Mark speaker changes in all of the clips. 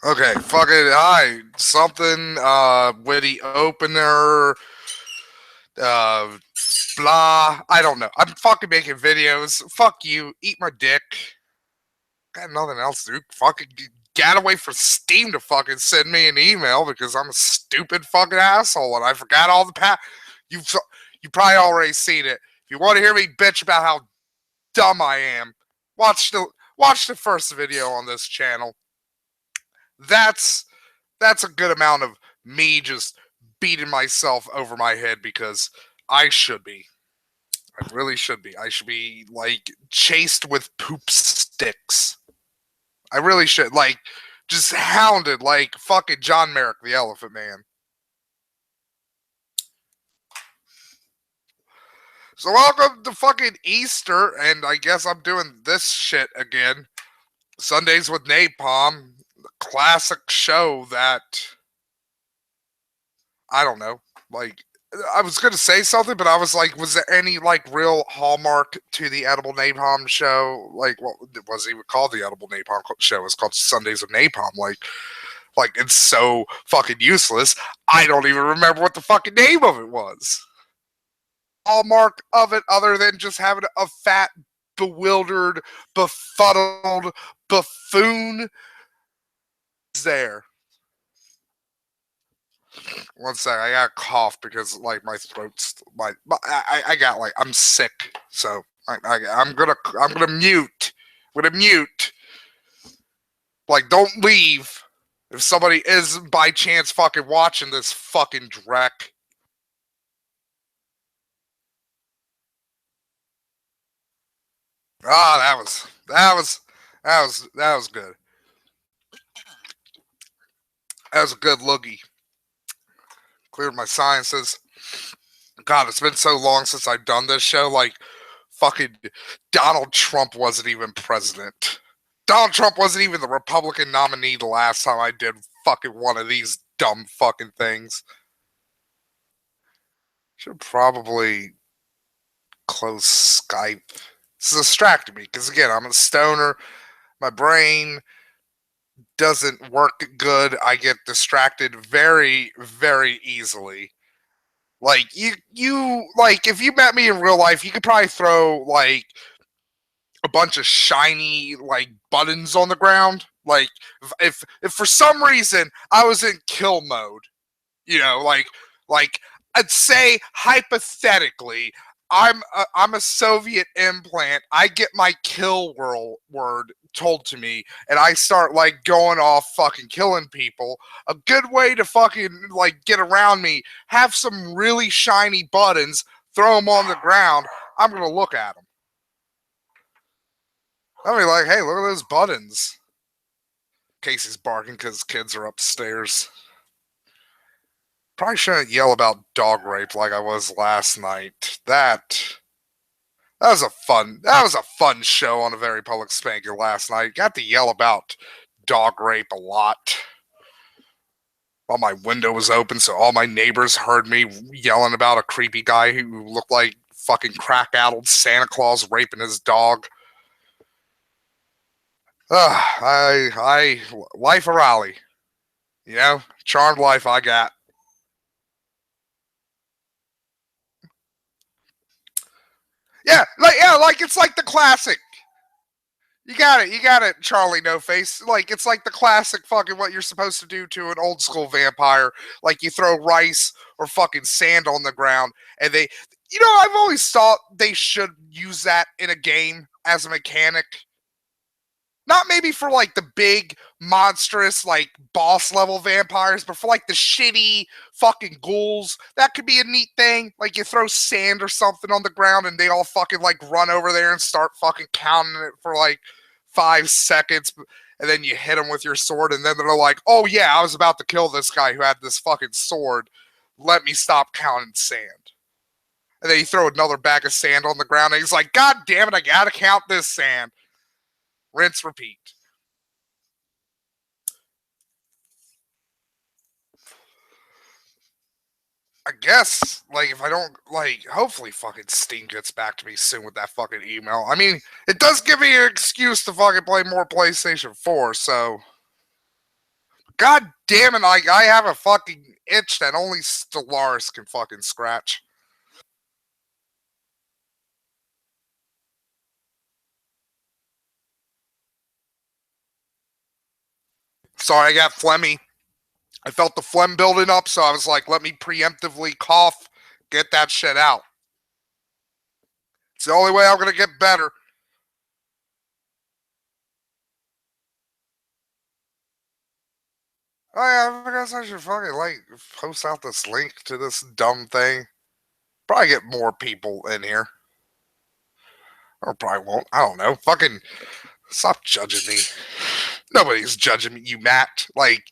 Speaker 1: Okay, fucking hi. Something witty opener, uh blah. I don't know. I'm fucking making videos. Fuck you. Eat my dick. Got nothing else to do. Fucking get away from Steam to fucking send me an email because I'm a stupid fucking asshole and I forgot all the you probably already seen it. If you want to hear me bitch about how dumb I am, watch the watch the first video on this channel. That's that's a good amount of me just beating myself over my head because I should be. I really should be. I should be like chased with poop sticks. I really should like just hounded like fucking John Merrick the Elephant Man. So welcome to fucking Easter, and I guess I'm doing this shit again. Sundays with Napalm, the classic show that I don't know, like I was gonna say something, but I was like, was there any like real hallmark to the Edible Napalm show? Like, what was it even called? The Edible Napalm show. It's called Sundays with Napalm. Like it's so fucking useless. I don't even remember what the fucking name of it was. Hallmark of it, other than just having a fat, bewildered, befuddled buffoon, is there. One sec, I got a cough because like my throat's I got like I'm sick, so I'm gonna mute. I'm gonna mute. Like, don't leave if somebody is by chance fucking watching this fucking dreck. Ah, that was good. That was a good loogie. Cleared my sinuses. God, it's been so long since I've done this show. Like, fucking Donald Trump wasn't even president. Donald Trump wasn't even the Republican nominee the last time I did fucking one of these dumb fucking things. Should probably close Skype. This is distracting me because, again, I'm a stoner. My brain doesn't work good. I get distracted very, very easily. Like you like if you met me in real life, you could probably throw like a bunch of shiny like buttons on the ground. Like if for some reason I was in kill mode, you know, like I'd say hypothetically, I'm a Soviet implant. I get my kill world word told to me, and I start like going off fucking killing people. A good way to fucking like get around me: have some really shiny buttons, throw them on the ground. I'm gonna look at them. I'll be like, hey, look at those buttons. Casey's barking because kids are upstairs. Probably shouldn't yell about dog rape like I was last night. That was a fun show on a very public spanker last night. Got to yell about dog rape a lot while my window was open, so all my neighbors heard me yelling about a creepy guy who looked like fucking crack-addled Santa Claus raping his dog. Life a rally. You know, charmed life I got. Yeah, like it's like the classic. You got it, Charlie No Face. Like it's like the classic fucking what you're supposed to do to an old school vampire. Like you throw rice or fucking sand on the ground, and I've always thought they should use that in a game as a mechanic. Not maybe for like the big monstrous like boss level vampires, but for like the shitty fucking ghouls, that could be a neat thing. Like you throw sand or something on the ground and they all fucking like run over there and start fucking counting it for like 5 seconds, and then you hit them with your sword, and then they're like, "Oh yeah, I was about to kill this guy who had this fucking sword. Let me stop counting sand." And then you throw another bag of sand on the ground, and he's like, "God damn it, I gotta count this sand." Rinse, repeat. I guess, like, if I don't, like, hopefully fucking Steam gets back to me soon with that fucking email. I mean, it does give me an excuse to fucking play more PlayStation 4, so. God damn it, like, I have a fucking itch that only Stellaris can fucking scratch. Sorry, I got phlegmy. I felt the phlegm building up, so I was like, let me preemptively cough, get that shit out. It's the only way I'm gonna get better. Oh yeah, I guess I should fucking like post out this link to this dumb thing. Probably get more people in here. Or probably won't. I don't know. Fucking stop judging me. Nobody's judging me, you Matt. Like,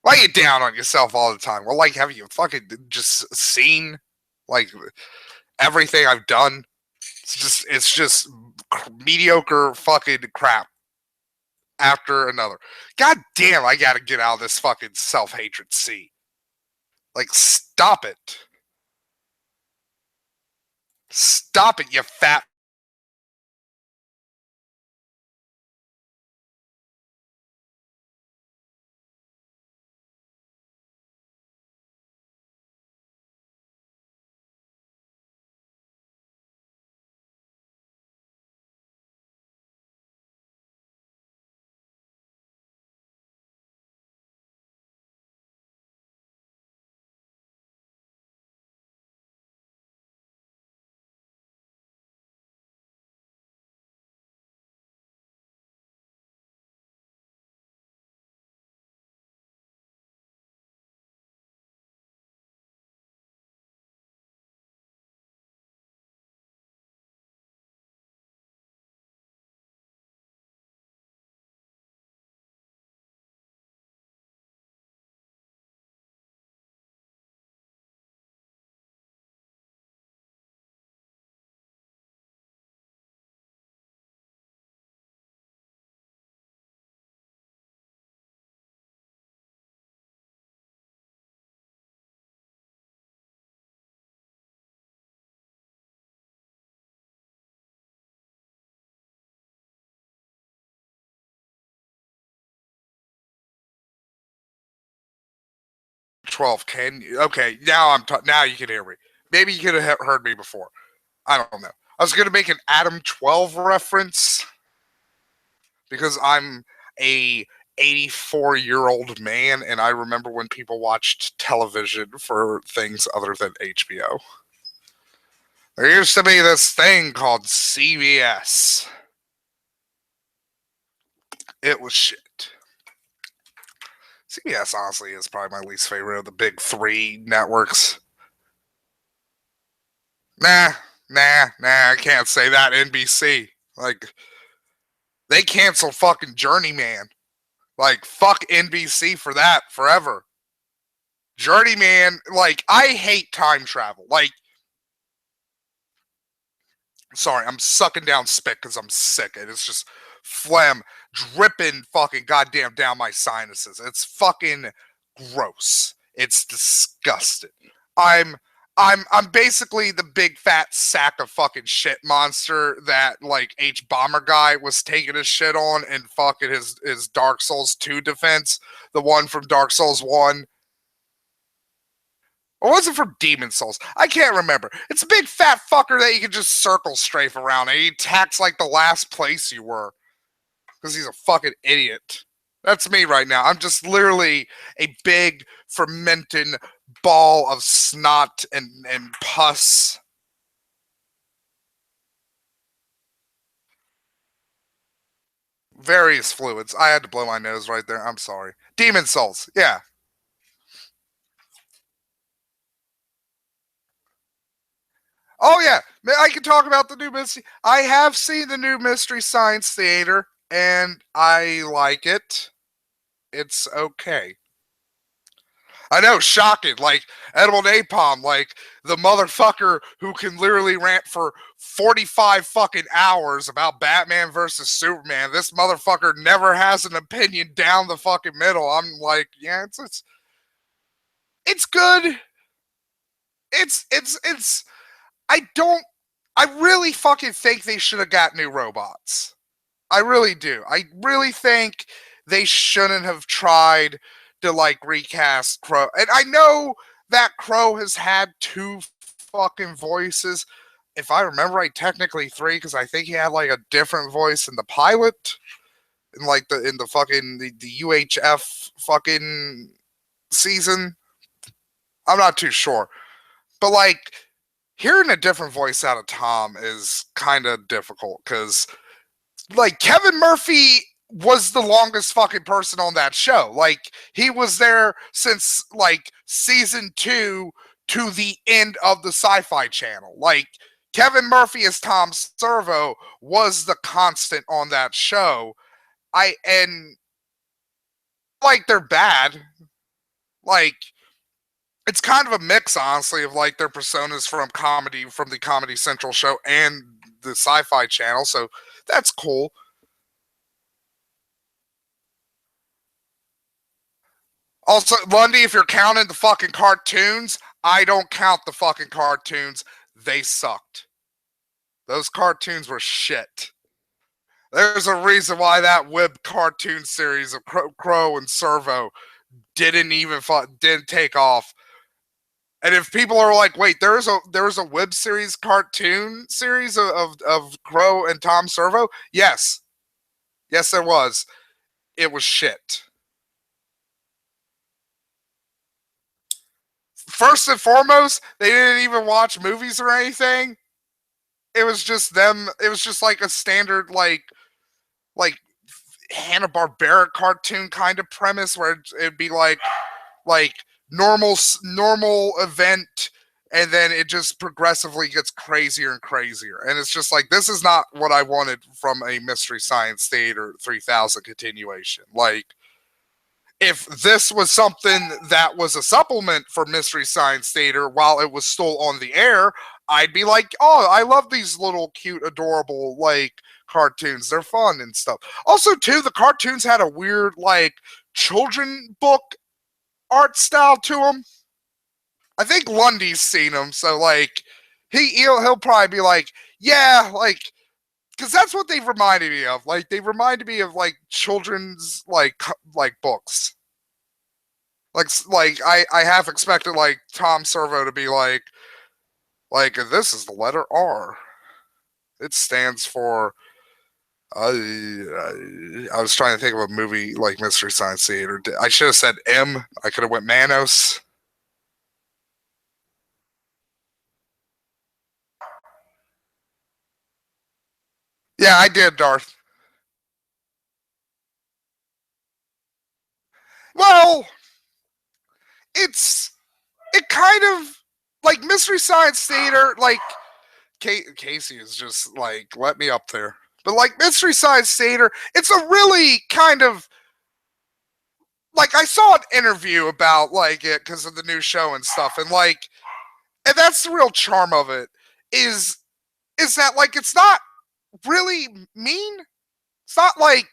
Speaker 1: why you down on yourself all the time? Well, like, have you fucking just seen like everything I've done? It's just mediocre fucking crap after another. God damn, I gotta get out of this fucking self-hatred sea. Like, stop it. Stop it, you fat. Can you? Okay, now now you can hear me. Maybe you could have heard me before. I don't know. I was gonna make an Adam 12 reference because I'm a 84-year-old man, and I remember when people watched television for things other than HBO. There used to be this thing called CBS. It was shit. CBS honestly is probably my least favorite of the big three networks. Nah, I can't say that. NBC. Like, they canceled fucking Journeyman. Like, fuck NBC for that forever. Journeyman, like, I hate time travel. Like, sorry, I'm sucking down spit because I'm sick. And it's just phlegm dripping fucking goddamn down my sinuses. It's fucking gross. It's disgusting. I'm I'm basically the big fat sack of fucking shit monster that like H Bomber guy was taking his shit on in fucking his Dark Souls 2 defense, the one from Dark Souls 1. Or was it from Demon Souls? I can't remember. It's a big fat fucker that you can just circle strafe around and he attacks like the last place you were. Because he's a fucking idiot. That's me right now. I'm just literally a big fermenting ball of snot and pus. Various fluids. I had to blow my nose right there. I'm sorry. Demon Souls. Yeah. Oh yeah. I can talk about the new mystery. I have seen the new Mystery Science Theater and I like it. It's okay. I know, shocking. Like Edible Napalm, like the motherfucker who can literally rant for 45 fucking hours about Batman versus Superman. This motherfucker never has an opinion down the fucking middle. I'm like, yeah, it's good. It's I don't I really fucking think they should have got new robots. I really do. I really think they shouldn't have tried to like recast Crow. And I know that Crow has had two fucking voices. If I remember right, technically three, because I think he had like a different voice in the pilot, in like the fucking the UHF fucking season. I'm not too sure, but like hearing a different voice out of Tom is kind of difficult because like Kevin Murphy was the longest fucking person on that show. Like he was there since like season 2 to the end of the Sci-Fi Channel. Like Kevin Murphy as Tom Servo was the constant on that show. And like they're bad. Like it's kind of a mix, honestly, of like their personas from the Comedy Central show and the Sci-Fi Channel. So that's cool. Also, Lundy, if you're counting the fucking cartoons, I don't count the fucking cartoons. They sucked. Those cartoons were shit. There's a reason why that web cartoon series of Crow and Servo didn't take off. And if people are like, wait, there's a web series cartoon series of Crow and Tom Servo? Yes. Yes, there was. It was shit. First and foremost, they didn't even watch movies or anything. It was just them. It was just like a standard like Hanna-Barbera cartoon kind of premise where it'd be like normal event, and then it just progressively gets crazier and crazier. And it's just like, this is not what I wanted from a Mystery Science Theater 3000 continuation. Like, if this was something that was a supplement for Mystery Science Theater while it was still on the air, I'd be like, oh, I love these little cute, adorable, like, cartoons. They're fun and stuff. Also, too, the cartoons had a weird, like, children book art style to them. I think Lundy's seen them, so, like, he'll probably be like, yeah, like, because that's what they reminded me of. Like, they reminded me of, like, children's, like books. Like I half expected like Tom Servo to be like this is the letter R. It stands for. I was trying to think of a movie like Mystery Science Theater. I should have said M. I could have went Manos. Yeah, I did, Darth. Well, it kind of like Mystery Science Theater. Like Casey is just like, let me up there. But like Mystery Science Theater, it's a really kind of like, I saw an interview about like it because of the new show and stuff, and like, and that's the real charm of it is that like it's not really mean. It's not like,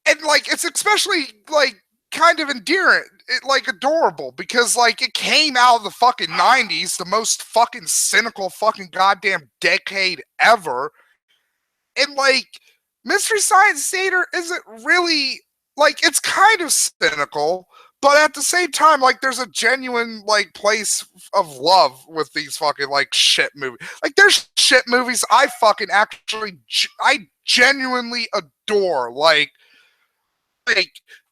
Speaker 1: and like it's especially like kind of endearing, like adorable, because like it came out of the fucking 90s, the most fucking cynical fucking goddamn decade ever. And like Mystery Science Theater isn't really like, it's kind of cynical, but at the same time, like there's a genuine like place of love with these fucking like shit movies. Like there's shit movies I fucking actually I genuinely adore. Like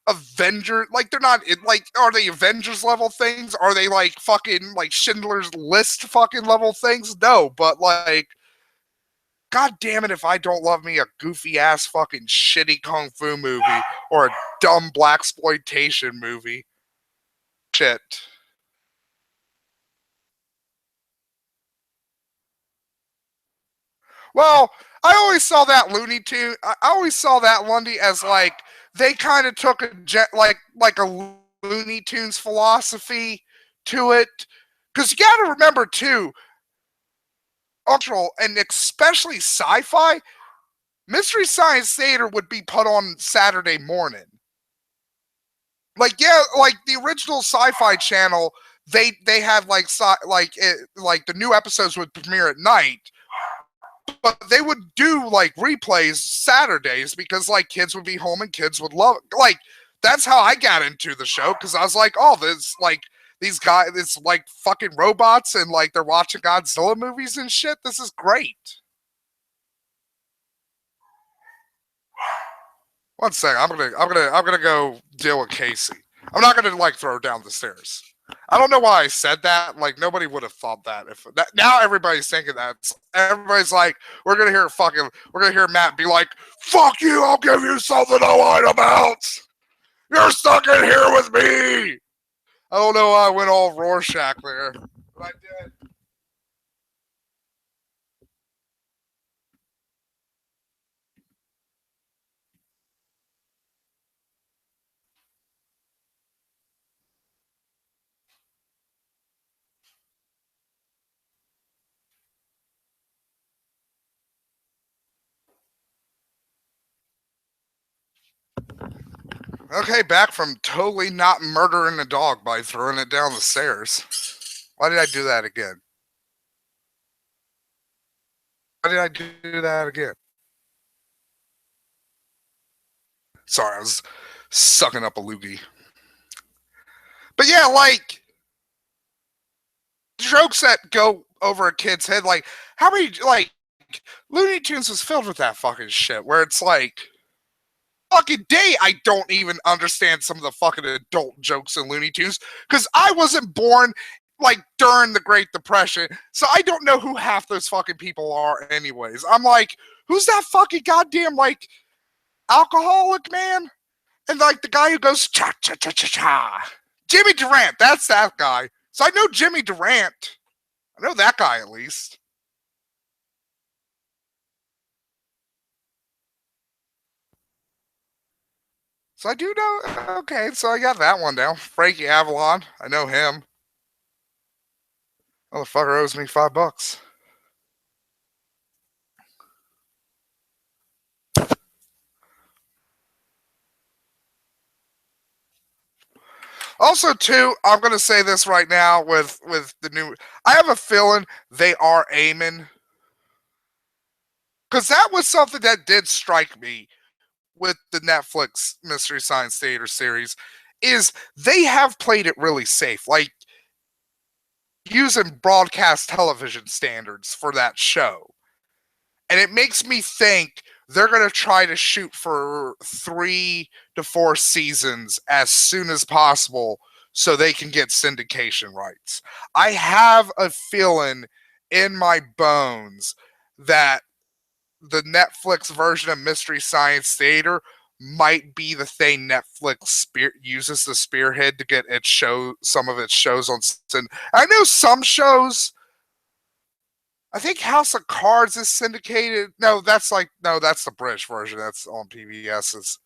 Speaker 1: Avenger, like they're not like, are they Avengers level things? Are they like fucking like Schindler's List fucking level things? No, but like, God damn it, if I don't love me a goofy ass fucking shitty kung fu movie or a dumb blaxploitation movie. Shit. Well, I always saw that Looney Tune. I always saw that Lundy as like, they kind of took like a Looney Tunes philosophy to it. Because you got to remember too, and especially sci-fi, Mystery Science Theater would be put on Saturday morning. Like, yeah, like the original Sci-Fi Channel, they had like like the new episodes would premiere at night, but they would do like replays Saturdays because like kids would be home and kids would love it. Like that's how I got into the show because I was like, oh, this like these guys, it's like fucking robots and like they're watching Godzilla movies and shit. This is great. One second, I'm gonna go deal with Casey. I'm not gonna like throw her down the stairs. I don't know why I said that. Like nobody would have thought that. If that, now everybody's thinking that. Everybody's like, we're gonna hear Matt be like, "Fuck you! I'll give you something to lie about. You're stuck in here with me." I don't know why I went all Rorschach there, but I did. Okay, back from totally not murdering a dog by throwing it down the stairs. Why did I do that again? Why did I do that again? Sorry, I was sucking up a loogie. But yeah, like jokes that go over a kid's head. Like how many like Looney Tunes was filled with that fucking shit where it's like fucking day I don't even understand some of the fucking adult jokes in Looney Tunes because I wasn't born like during the Great Depression, so I don't know who half those fucking people are anyways. I'm like, who's that fucking goddamn like alcoholic man? And like the guy who goes cha cha cha cha cha. Jimmy Durant, that's that guy. So I know Jimmy Durant. I know that guy at least. So I do know. Okay, so I got that one down. Frankie Avalon. I know him. Motherfucker owes me $5. Also, too, I'm gonna say this right now with the new. I have a feeling they are aiming because that was something that did strike me with the Netflix Mystery Science Theater series. Is they have played it really safe, like using broadcast television standards for that show. And it makes me think they're going to try to shoot for 3 to 4 seasons as soon as possible so they can get syndication rights. I have a feeling in my bones that the Netflix version of Mystery Science Theater might be the thing Netflix uses the spearhead to get some of its shows on. I know some shows. I think House of Cards is syndicated. No, that's the British version. That's on PBS's.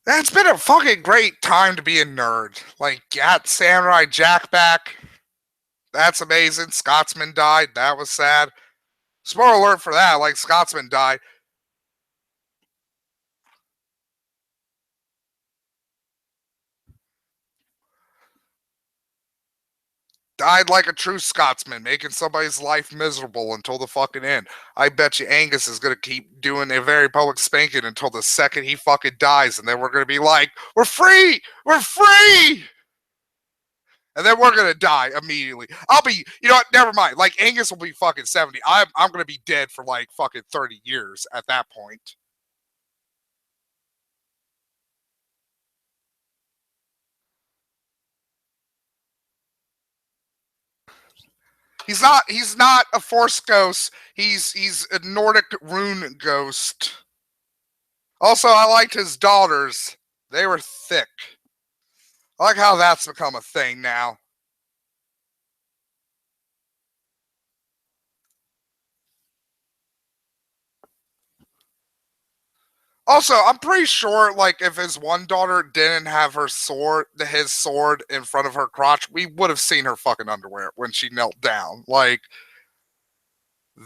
Speaker 1: It's been a fucking great time to be a nerd. Like, got Samurai Jack back. That's amazing. Scotsman died. That was sad. Spoiler alert for that. Like, Scotsman died. Died like a true Scotsman, making somebody's life miserable until the fucking end. I bet you Angus is gonna keep doing a very public spanking until the second he fucking dies, and then we're gonna be like, "We're free, we're free," and then we're gonna die immediately. I'll be, you know what? Never mind. Like Angus will be fucking 70. I'm gonna be dead for like fucking 30 years at that point. He's not a force ghost. He's a Nordic rune ghost. Also, I liked his daughters. They were thick. I like how that's become a thing now. Also, I'm pretty sure, like, if his one daughter didn't have his sword in front of her crotch, we would have seen her fucking underwear when she knelt down. Like,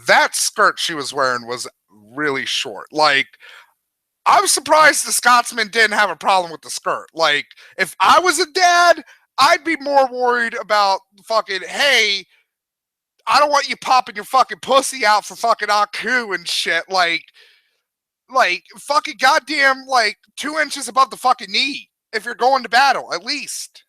Speaker 1: that skirt she was wearing was really short. Like, I'm surprised the Scotsman didn't have a problem with the skirt. Like, if I was a dad, I'd be more worried about fucking, hey, I don't want you popping your fucking pussy out for fucking Aku and shit. Like fucking goddamn, like 2 inches above the fucking knee if you're going to battle, at least.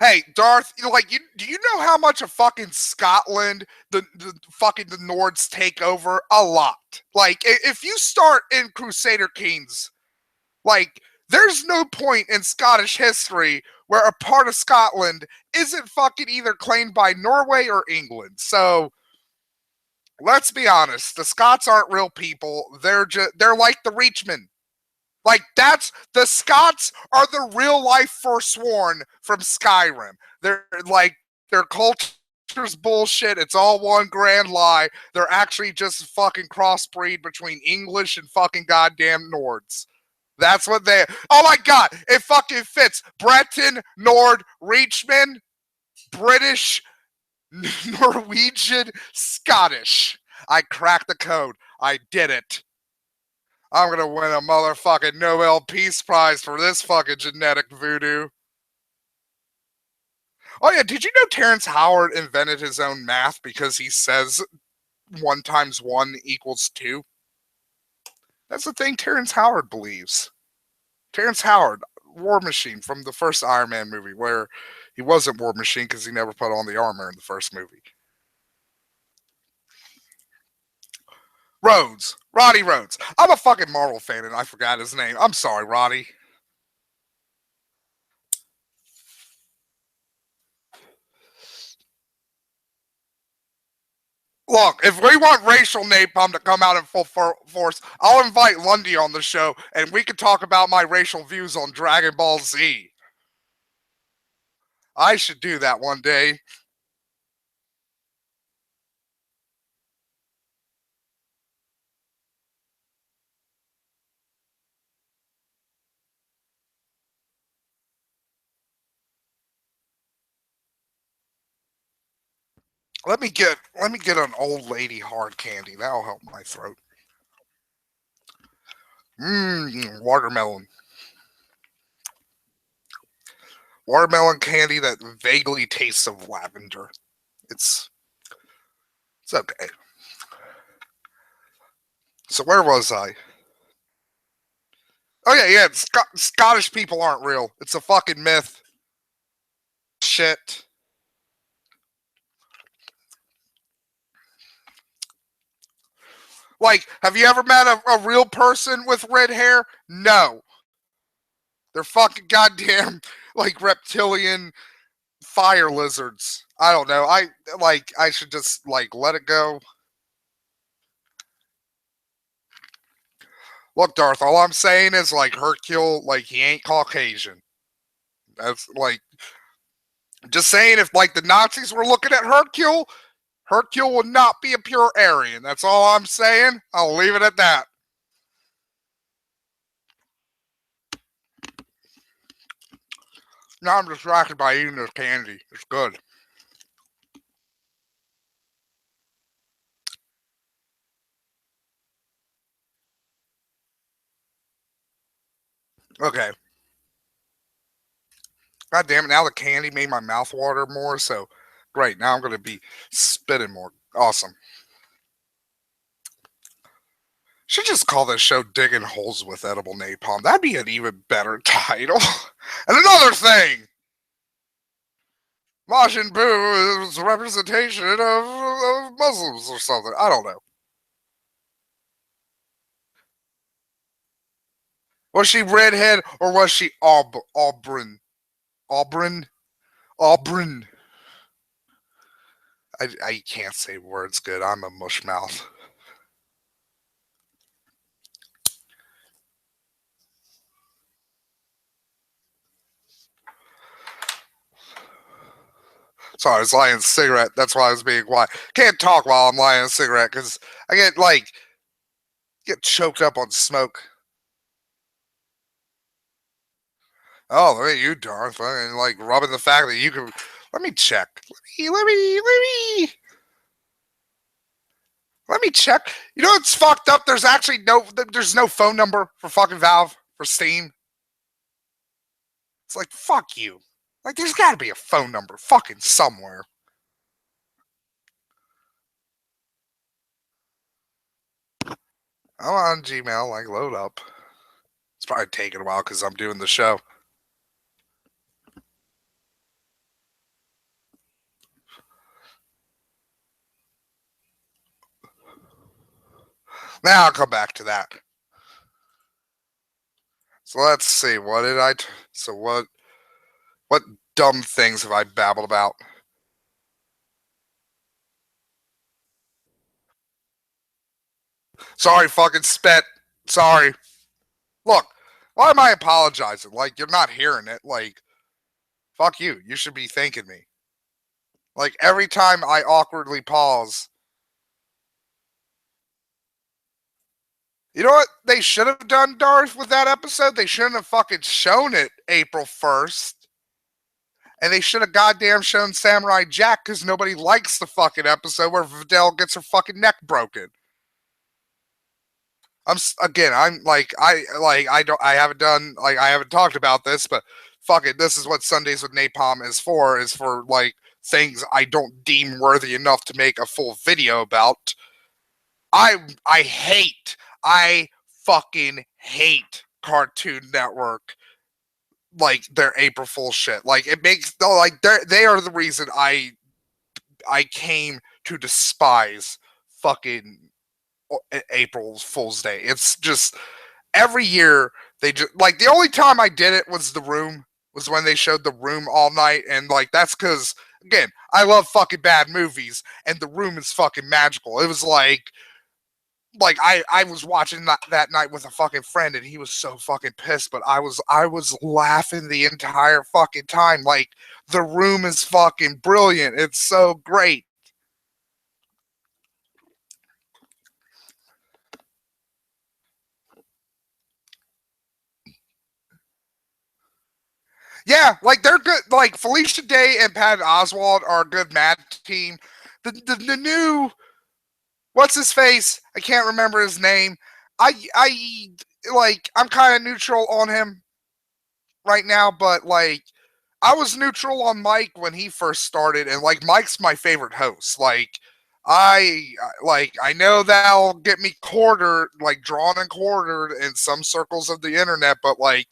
Speaker 1: Hey, Darth, do you know how much of fucking Scotland the fucking the Nords take over? A lot. Like, if you start in Crusader Kings, like, there's no point in Scottish history where a part of Scotland isn't fucking either claimed by Norway or England. So let's be honest, the Scots aren't real people. They're like the Reachmen. Like, that's the Scots are the real life Forsworn from Skyrim. They're like, their culture's bullshit. It's all one grand lie. They're actually just fucking crossbreed between English and fucking goddamn Nords. That's what they. Oh my god, it fucking fits. Breton, Nord, Reachman, British, Norwegian, Scottish. I cracked the code. I did it. I'm gonna win a motherfucking Nobel Peace Prize for this fucking genetic voodoo. Oh yeah, did you know Terrence Howard invented his own math because he says 1 times 1 equals 2? That's the thing Terrence Howard believes. Terrence Howard, War Machine from the first Iron Man movie, where he wasn't War Machine because he never put on the armor in the first movie. Rhodes, Roddy Rhodes. I'm a fucking Marvel fan and I forgot his name. I'm sorry, Roddy. Look, if we want racial napalm to come out in full force, I'll invite Lundy on the show and we can talk about my racial views on Dragon Ball Z. I should do that one day. Let me get an old lady hard candy. That'll help my throat. Watermelon. Watermelon candy that vaguely tastes of lavender. It's it's okay. So where was I? Oh yeah. Scottish people aren't real. It's a fucking myth. Shit. Like, have you ever met a real person with red hair? No. They're fucking goddamn like reptilian fire lizards. I don't know. I should just like let it go. Look, Darth, all I'm saying is like Hercule, like he ain't Caucasian. That's like just saying if like the Nazis were looking at Hercule, Hercule would not be a pure Aryan. That's all I'm saying. I'll leave it at that. Now I'm distracted by eating this candy. It's good. Okay. God damn it. Now the candy made my mouth water more. So great. Now I'm going to be spitting more. Awesome. Should just call this show Digging Holes with Edible Napalm. That'd be an even better title. And another thing, Majin Buu is a representation of Muslims or something. I don't know. Was she redhead or was she Auburn? Auburn? Auburn. I can't say words good. I'm a mush mouth. Sorry, I was lighting a cigarette. That's why I was being quiet. Can't talk while I'm lighting a cigarette because I get choked up on smoke. Oh, look at you, Darth. Fucking like rubbing the fact that you can. Let me check. Let me check. You know what's fucked up? There's no phone number for fucking Valve for Steam. It's like fuck you. Like there's got to be a phone number fucking somewhere. I'm on Gmail. Like load up. It's probably taking a while because I'm doing the show. Now I'll come back to that. So let's see. What did I? So what dumb things have I babbled about? Sorry, fucking spit. Sorry. Look, why am I apologizing? Like you're not hearing it. Like, fuck you. You should be thanking me. Like every time I awkwardly pause. You know what they should have done, Darth, with that episode? They shouldn't have fucking shown it April 1st. And they should have goddamn shown Samurai Jack because nobody likes the fucking episode where Videl gets her fucking neck broken. I haven't talked about this, but fuck it, this is what Sundays with Napalm is for like things I don't deem worthy enough to make a full video about. I fucking hate Cartoon Network, like their April Fool's shit. Like it makes they are the reason I came to despise fucking April Fool's Day. It's just every year they just like the only time I did it was The Room, was when they showed The Room all night, and like that's because again I love fucking bad movies, and The Room is fucking magical. It was like I was watching that night with a fucking friend, and he was so fucking pissed, but I was laughing the entire fucking time. Like The Room is fucking brilliant. It's so great. Yeah, like they're good. Like Felicia Day and Pat Oswald are a good Mad team. The new what's his face? I can't remember his name. I'm kind of neutral on him right now, but like I was neutral on Mike when he first started, and like Mike's my favorite host. I know that'll get me drawn and quartered in some circles of the internet, but like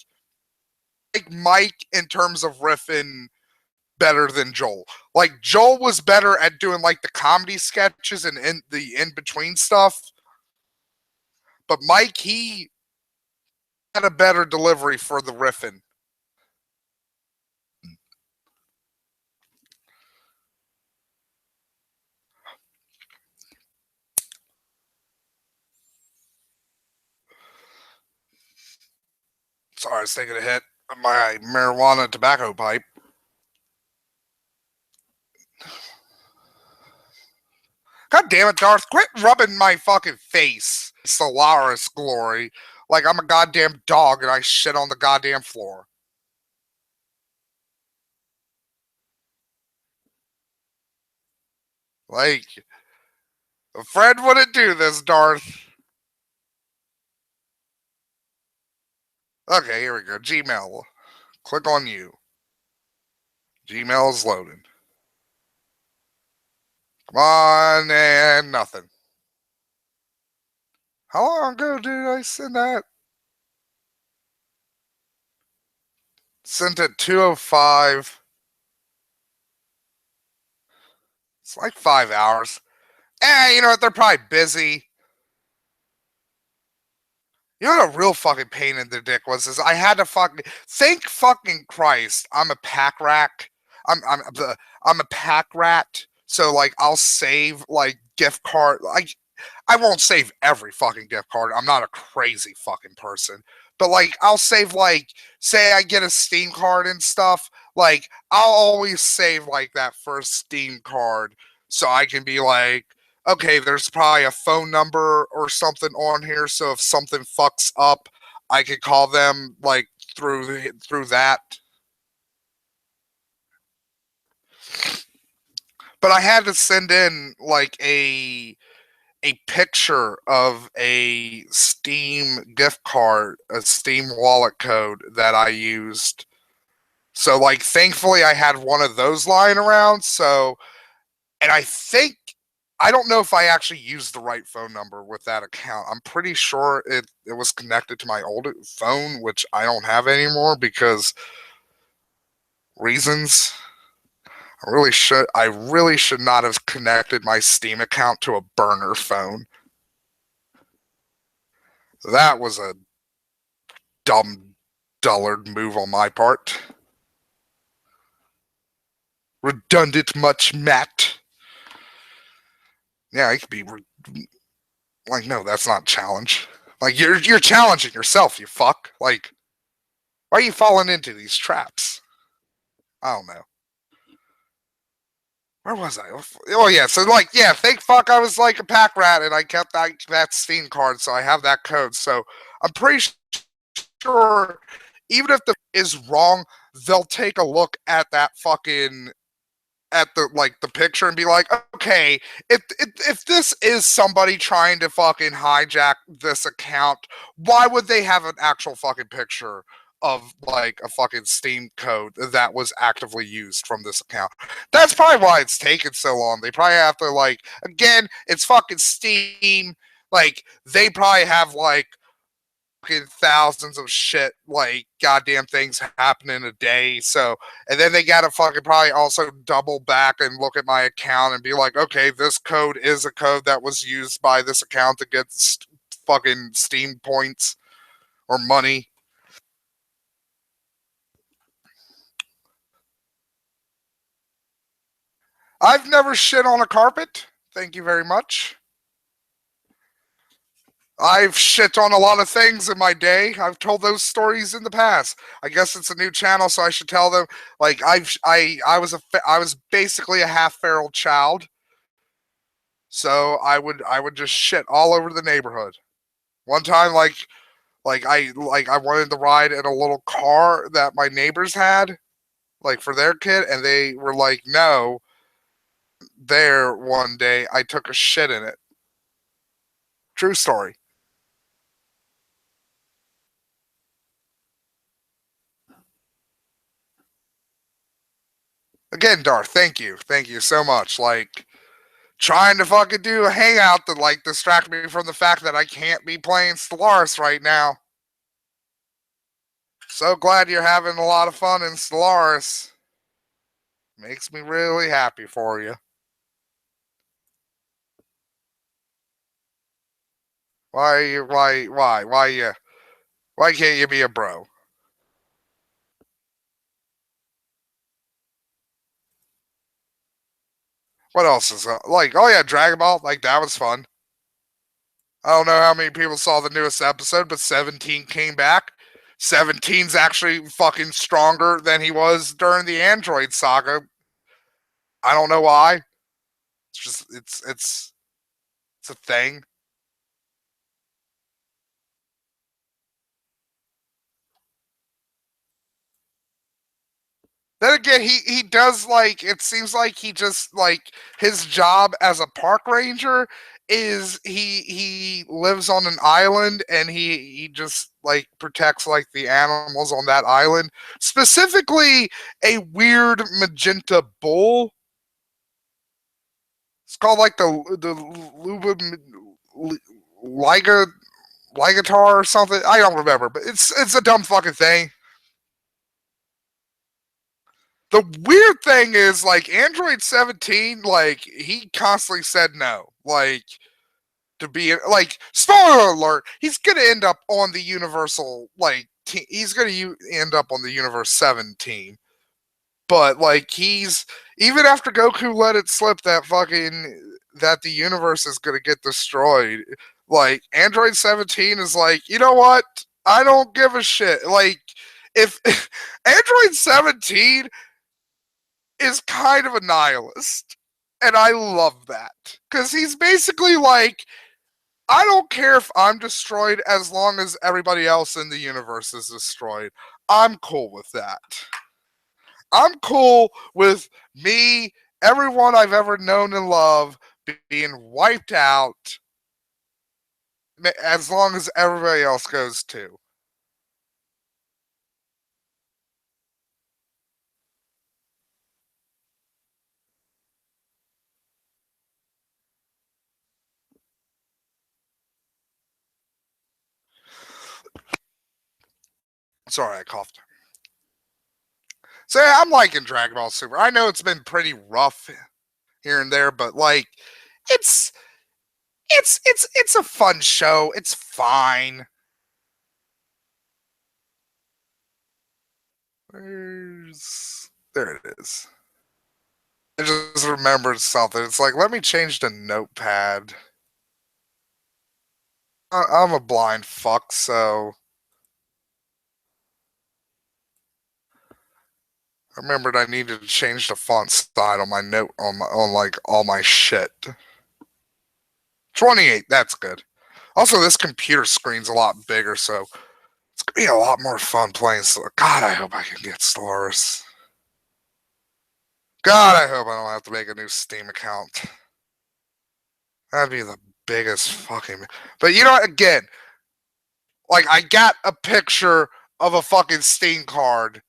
Speaker 1: Mike in terms of riffing better than Joel. Like Joel was better at doing like the comedy sketches and the in between stuff, but Mike he had a better delivery for the riffing. Sorry, I was taking a hit of my marijuana tobacco pipe. God damn it, Darth, quit rubbing my fucking face. Solaris glory. Like I'm a goddamn dog and I shit on the goddamn floor. Like, a friend wouldn't do this, Darth. Okay, here we go. Gmail. Click on you. Gmail is loading. Come on, and nothing. How long ago did I send that? Sent at 2:05. It's like 5 hours. You know what? They're probably busy. You know what a real fucking pain in the dick was? Is I had to fucking thank fucking Christ. I'm a pack rack. I'm a pack rat. So like I'll save like gift card. Like I won't save every fucking gift card. I'm not a crazy fucking person. but like I'll save like say I get a Steam card and stuff, like I'll always save like that first Steam card so I can be like, okay, there's probably a phone number or something on here, so if something fucks up, I could call them like through that. But I had to send in like a picture of a Steam gift card, a Steam wallet code that I used. So like thankfully I had one of those lying around. So and I don't know if I actually used the right phone number with that account. I'm pretty sure it was connected to my old phone, which I don't have anymore because reasons. I really should not have connected my Steam account to a burner phone. That was a dumb dullard move on my part. Redundant much, Matt. Yeah, I could be like, no, that's not a challenge. Like you're challenging yourself, you fuck. Like, why are you falling into these traps? I don't know. Where was I? Oh yeah, so like yeah, thank fuck I was like a pack rat and I kept that Steam card, so I have that code. So I'm pretty sure even if the is wrong, they'll take a look at that fucking at the like the picture and be like, okay, if this is somebody trying to fucking hijack this account, why would they have an actual fucking picture of like a fucking Steam code that was actively used from this account? That's probably why it's taken so long. They probably have to like again, it's fucking Steam. Like they probably have like thousands of shit like goddamn things happen in a day. So and then they gotta fucking probably also double back and look at my account and be like, okay, this code is a code that was used by this account to get fucking Steam points or money. I've never shit on a carpet. Thank you very much. I've shit on a lot of things in my day. I've told those stories in the past. I guess it's a new channel, so I should tell them. Like I was basically a half feral child, so I would just shit all over the neighborhood. One time, like I wanted to ride in a little car that my neighbors had, like for their kid, and they were like, no. There one day, I took a shit in it. True story. Again, Darth, thank you so much. Like trying to fucking do a hangout that like distract me from the fact that I can't be playing Stellaris right now. So glad you're having a lot of fun in Stellaris. Makes me really happy for you. Why can't you be a bro? What else is like? Oh yeah, Dragon Ball. Like that was fun. I don't know how many people saw the newest episode, but 17 came back. 17's actually fucking stronger than he was during the Android saga. I don't know why. It's just it's a thing. Then again, he does like it seems like he just like his job as a park ranger is he lives on an island and he just like protects like the animals on that island, specifically a weird magenta bull. It's called like the Luba Liga Ligatar or something. I don't remember, but it's a dumb fucking thing. The weird thing is like Android 17, like he constantly said no. Like to be like spoiler alert, he's gonna end up on the Universal like he's gonna end up on the Universe 7 team. But like he's even after Goku let it slip that fucking that the universe is gonna get destroyed. Like Android 17 is like, you know what? I don't give a shit. Like, if Android 17 is kind of a nihilist, and I love that because he's basically like, I don't care if I'm destroyed as long as everybody else in the universe is destroyed. I'm cool with that. I'm cool with me, everyone I've ever known and loved, being wiped out as long as everybody else goes too. Sorry, I coughed. So yeah, I'm liking Dragon Ball Super. I know it's been pretty rough here and there, but like, it's it's a fun show. It's fine. There it is. I just remembered something. It's like, let me change the notepad. I'm a blind fuck, so I remembered I needed to change the font style on my note on like all my shit. 28, that's good. Also, this computer screen's a lot bigger, so it's gonna be a lot more fun playing. So, God, I hope I can get Stellaris. God, I hope I don't have to make a new Steam account. That'd be the biggest fucking. But you know what? Again, like I got a picture of a fucking Steam card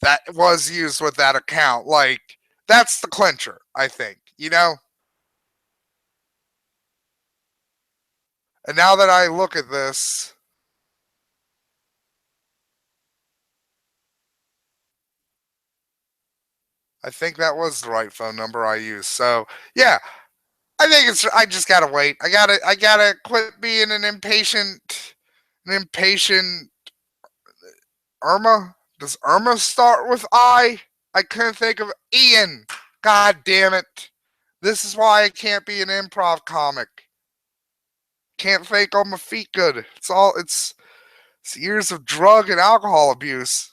Speaker 1: that was used with that account. Like that's the clincher, I think. You know. And now that I look at this, I think that was the right phone number I used. So yeah, I think it's. I just gotta wait. I gotta quit being an impatient Irma. Does Irma start with I? I couldn't think of Ian. God damn it! This is why I can't be an improv comic. Can't fake on my feet good. It's years of drug and alcohol abuse.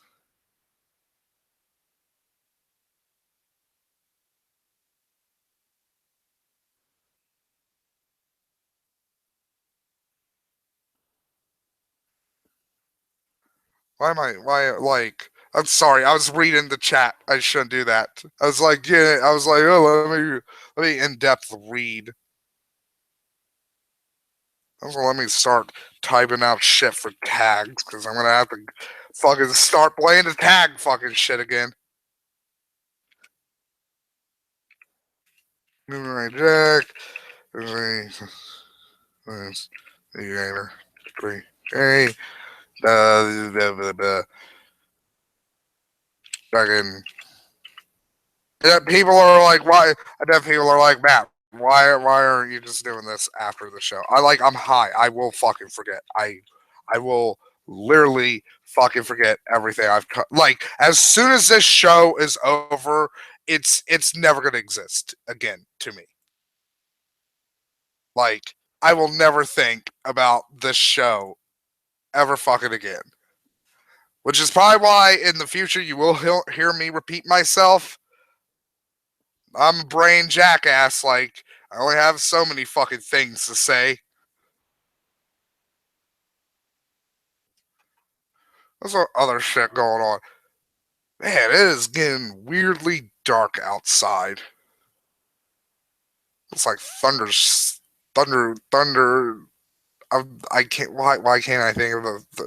Speaker 1: Why am I? Why like? I'm sorry. I was reading the chat. I shouldn't do that. I was like, yeah. I was like, oh, let me in depth read. Also, let me start typing out shit for tags because I'm gonna have to fucking start playing the tag fucking shit again. Right, Jack. The three. Hey, fucking. Yeah, people are like, why? I know people are like, Matt, why aren't you just doing this after the show? I'm high. I will fucking forget. I will literally fucking forget everything like as soon as this show is over, it's never gonna exist again to me. Like I will never think about this show ever fucking again. Which is probably why in the future you will hear me repeat myself. I'm a brain jackass. Like, I only have so many fucking things to say. There's other shit going on. Man, it is getting weirdly dark outside. It's like thunder. I can't. Why can't I think of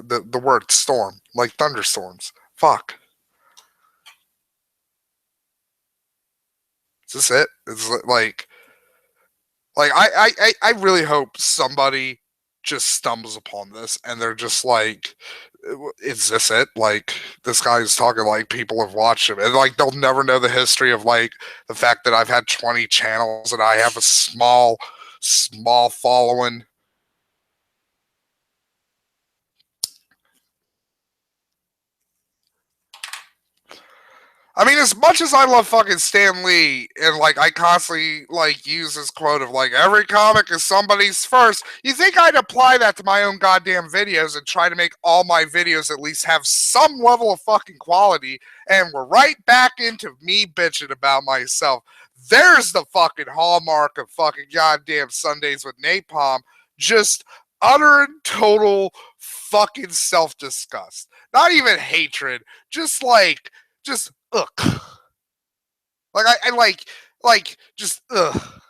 Speaker 1: the word storm? Like thunderstorms. Fuck. Is this it? It's like I really hope somebody just stumbles upon this and they're just like, is this it? Like this guy's talking like people have watched him and like they'll never know the history of like the fact that I've had 20 channels and I have a small following. I mean, as much as I love fucking Stan Lee, and like I constantly like use this quote of like every comic is somebody's first, you think I'd apply that to my own goddamn videos and try to make all my videos at least have some level of fucking quality? And we're right back into me bitching about myself. There's the fucking hallmark of fucking goddamn Sundays with Napalm. Just utter and total fucking self disgust. Not even hatred, just like, just ugh. Like I like just ugh.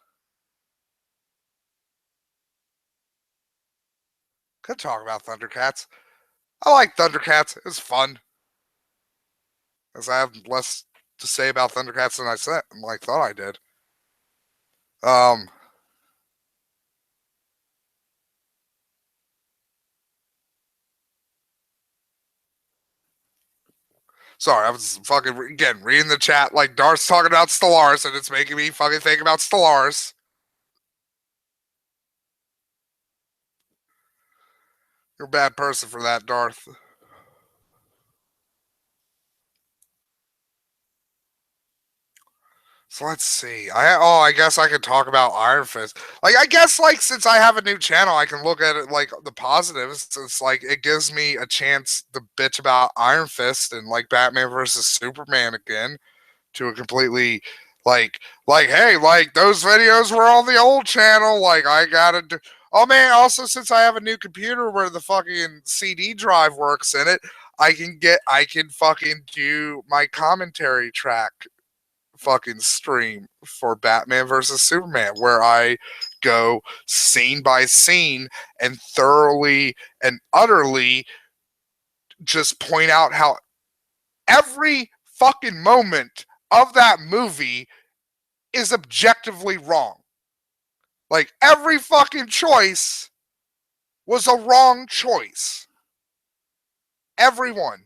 Speaker 1: Could talk about Thundercats. I like Thundercats. It was fun. As I have less to say about Thundercats than I thought I did. Um, sorry, I was fucking again reading the chat like Darth's talking about Stellaris, and it's making me fucking think about Stellaris. You're a bad person for that, Darth. So let's see. I guess I could talk about Iron Fist. Like I guess like since I have a new channel, I can look at it like the positives. It's like it gives me a chance to bitch about Iron Fist and like Batman versus Superman again to a completely like hey, like those videos were on the old channel. Like I gotta do. Oh man, also since I have a new computer where the fucking CD drive works in it, I can fucking do my commentary track fucking stream for Batman versus Superman where I go scene by scene and thoroughly and utterly just point out how every fucking moment of that movie is objectively wrong. Like every fucking choice was a wrong choice. Everyone.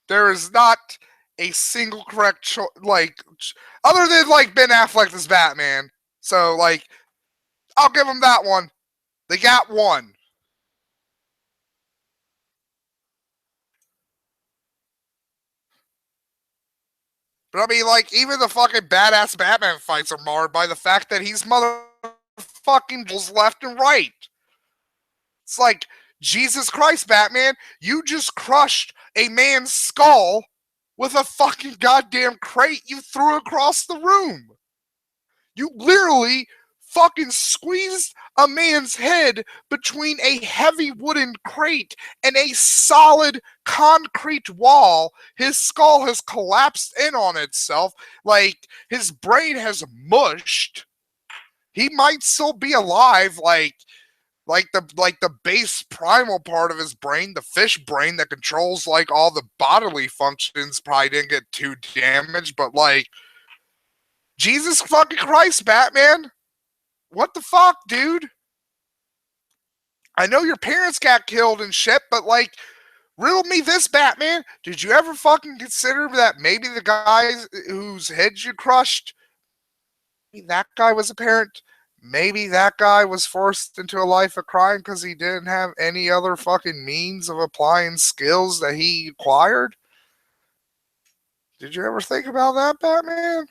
Speaker 1: There is not a single correct choice, like other than like Ben Affleck as Batman. So like I'll give them that one. They got one. But I mean, like, even the fucking badass Batman fights are marred by the fact that he's motherfucking left and right. It's like, Jesus Christ, Batman, you just crushed a man's skull with a fucking goddamn crate you threw across the room. You literally fucking squeezed a man's head between a heavy wooden crate and a solid concrete wall. His skull has collapsed in on itself. Like his brain has mushed. He might still be alive, like the base primal part of his brain, the fish brain that controls like all the bodily functions probably didn't get too damaged, but like Jesus fucking Christ, Batman. What the fuck, dude? I know your parents got killed and shit, but like, riddle me this, Batman. Did you ever fucking consider that maybe the guys whose heads you crushed, maybe that guy was a parent? Maybe that guy was forced into a life of crime because he didn't have any other fucking means of applying skills that he acquired? Did you ever think about that, Batman?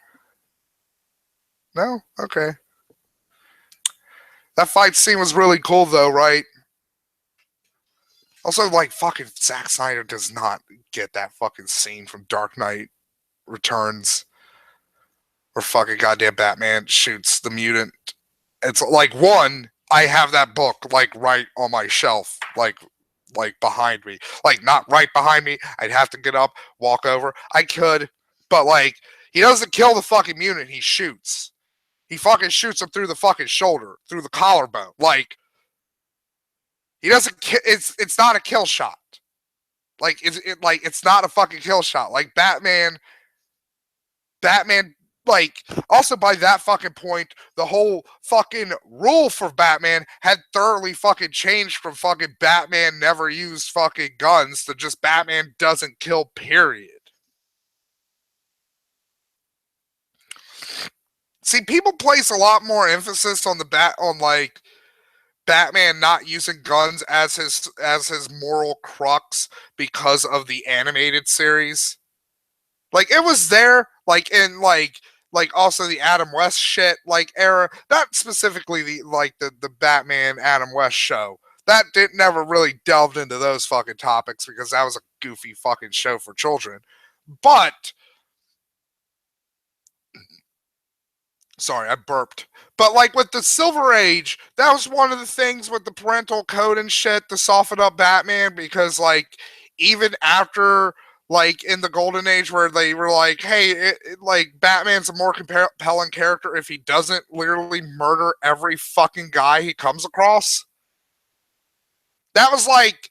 Speaker 1: No? Okay. That fight scene was really cool, though, right? Also, like, fucking Zack Snyder does not get that fucking scene from Dark Knight Returns where fucking goddamn Batman shoots the mutant. It's like, one, I have that book, like, right on my shelf, like behind me. Like, not right behind me. I'd have to get up, walk over. I could, but, like, he doesn't kill the fucking mutant, he shoots. He fucking shoots him through the fucking shoulder, through the collarbone. Like, he doesn't. It's not a kill shot. Like it's not a fucking kill shot. Like Batman. Like also by that fucking point, the whole fucking rule for Batman had thoroughly fucking changed from fucking Batman never used fucking guns to just Batman doesn't kill. Period. See, people place a lot more emphasis on like Batman not using guns as his moral crux because of the animated series. Like it was there, like also the Adam West shit like era. Not specifically the Batman Adam West show. That didn't never really delved into those fucking topics because that was a goofy fucking show for children. But sorry, I burped. But like with the Silver Age, that was one of the things with the parental code and shit to soften up Batman because like even after like in the Golden Age where they were like, hey, like Batman's a more compelling character if he doesn't literally murder every fucking guy he comes across. That was like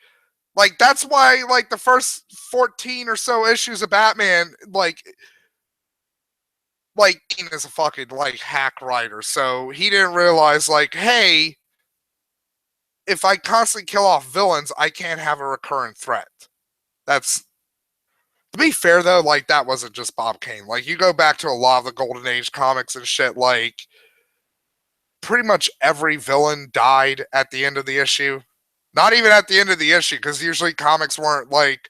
Speaker 1: that's why like the first 14 or so issues of Batman like Keane is a fucking like hack writer, so he didn't realize like, hey, if I constantly kill off villains, I can't have a recurrent threat. That's to be fair though, like that wasn't just Bob Kane. Like you go back to a lot of the Golden Age comics and shit, like pretty much every villain died at the end of the issue. Not even at the end of the issue, because usually comics weren't like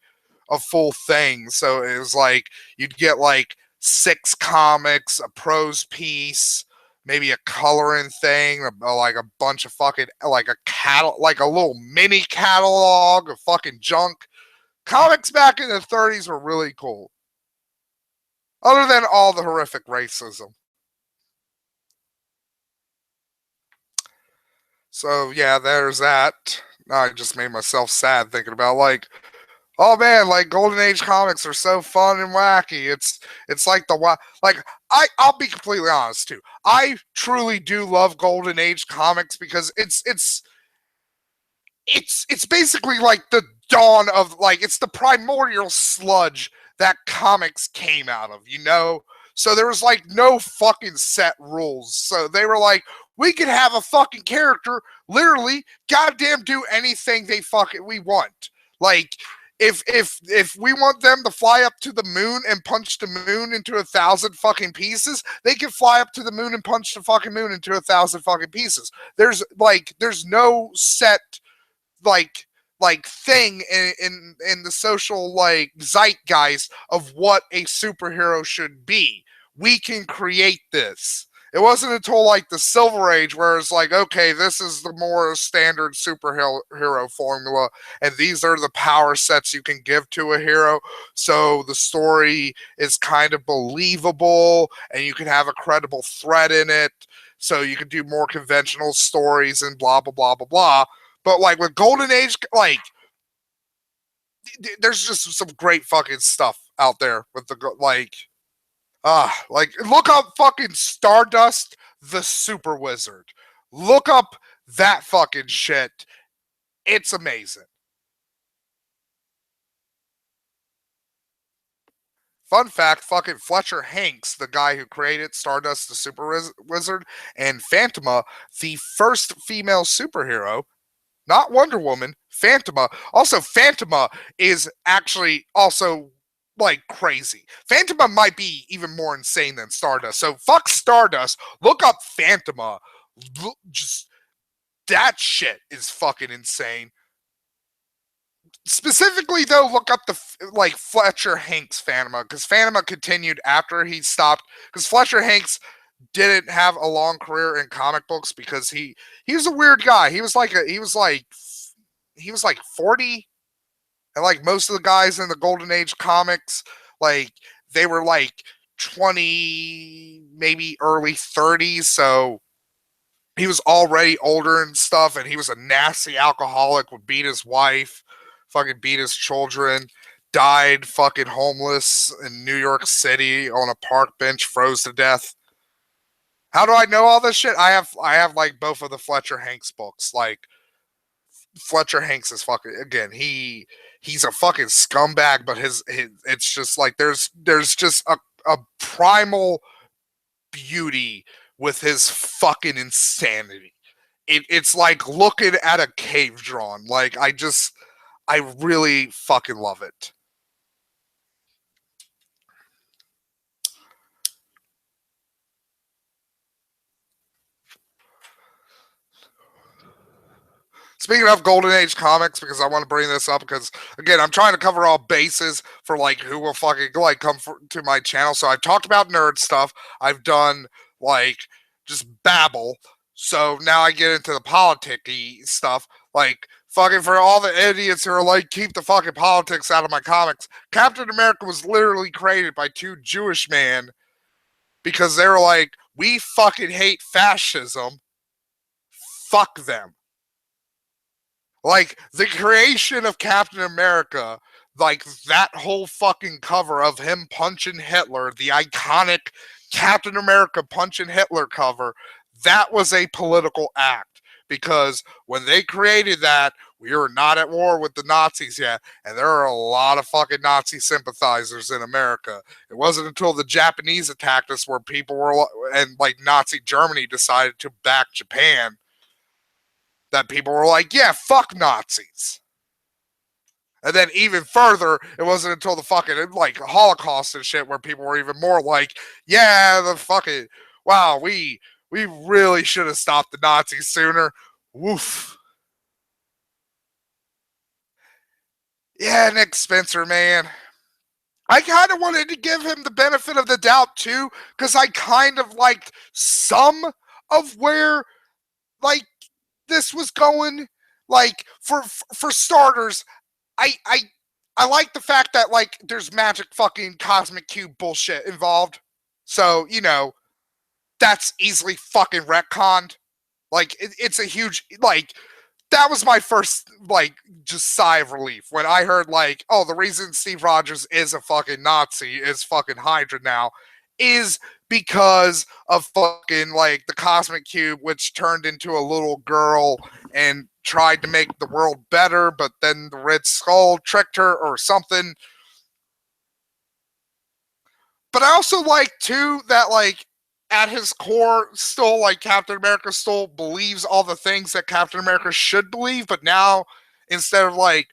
Speaker 1: a full thing. So it was like you'd get like 6 comics, a prose piece, maybe a coloring thing, like a bunch of fucking like like a little mini catalog of fucking junk. Comics back in the 30s were really cool. Other than all the horrific racism. So yeah, there's that. I just made myself sad thinking about like, oh man, like Golden Age comics are so fun and wacky. It's like like I'll be completely honest too. I truly do love Golden Age comics because it's basically like the dawn of like it's the primordial sludge that comics came out of, you know? So there was like no fucking set rules. So they were like, we could have a fucking character literally goddamn do anything they fucking we want. Like if we want them to fly up to the moon and punch the moon into 1,000 fucking pieces, they can fly up to the moon and punch the fucking moon into 1,000 fucking pieces. There's no set like thing in the social like zeitgeist of what a superhero should be. We can create this. It wasn't until like the Silver Age where it's like, okay, this is the more standard superhero formula, and these are the power sets you can give to a hero. So the story is kind of believable, and you can have a credible threat in it. So you can do more conventional stories and blah blah blah blah blah. But like with Golden Age, like there's just some great fucking stuff out there with the like look up fucking Stardust the Super Wizard. Look up that fucking shit. It's amazing. Fun fact, fucking Fletcher Hanks, the guy who created Stardust the Super Wizard and Phantoma, the first female superhero, not Wonder Woman, Phantoma. Also, Phantoma is actually also like crazy. Phantoma might be even more insane than Stardust. So fuck Stardust. Look up Phantoma. Just that shit is fucking insane. Specifically though, look up the like Fletcher Hanks Phantoma because Phantoma continued after he stopped because Fletcher Hanks didn't have a long career in comic books because he was a weird guy. He was like 40, and like most of the guys in the Golden Age comics, like they were like 20, maybe early 30s. So he was already older and stuff, and he was a nasty alcoholic, would beat his wife, fucking beat his children, died fucking homeless in New York City on a park bench, froze to death. How do I know all this shit? I have like both of the Fletcher Hanks books. Like Fletcher Hanks is fucking again. He's a fucking scumbag, but his it's just like there's just a primal beauty with his fucking insanity. It's like looking at a cave drawing. Like I really fucking love it. Speaking of Golden Age comics, because I want to bring this up, because again, I'm trying to cover all bases for like who will fucking like come to my channel. So I've talked about nerd stuff. I've done like just babble. So now I get into the politicky stuff. Like fucking for all the idiots who are like, keep the fucking politics out of my comics. Captain America was literally created by two Jewish men because they were like, we fucking hate fascism. Fuck them. Like the creation of Captain America, like that whole fucking cover of him punching Hitler, the iconic Captain America punching Hitler cover, that was a political act because when they created that, we were not at war with the Nazis yet, and there are a lot of fucking Nazi sympathizers in America. It wasn't until the Japanese attacked us where people were, and like Nazi Germany decided to back Japan, that people were like, yeah, fuck Nazis. And then even further, it wasn't until the fucking like Holocaust and shit where people were even more like, yeah, the fucking wow, we really should have stopped the Nazis sooner. Woof. Yeah, Nick Spencer, man. I kind of wanted to give him the benefit of the doubt too, because I kind of liked some of where like this was going. Like for starters, I I like the fact that like there's magic fucking cosmic cube bullshit involved. So, you know, that's easily fucking retconned. Like it's a huge like that was my first like just sigh of relief when I heard like, oh, the reason Steve Rogers is a fucking Nazi, is fucking Hydra now, is because of fucking like the cosmic cube, which turned into a little girl and tried to make the world better, but then the Red Skull tricked her or something. But I also like too that like at his core, still like Captain America still believes all the things that Captain America should believe, but now instead of like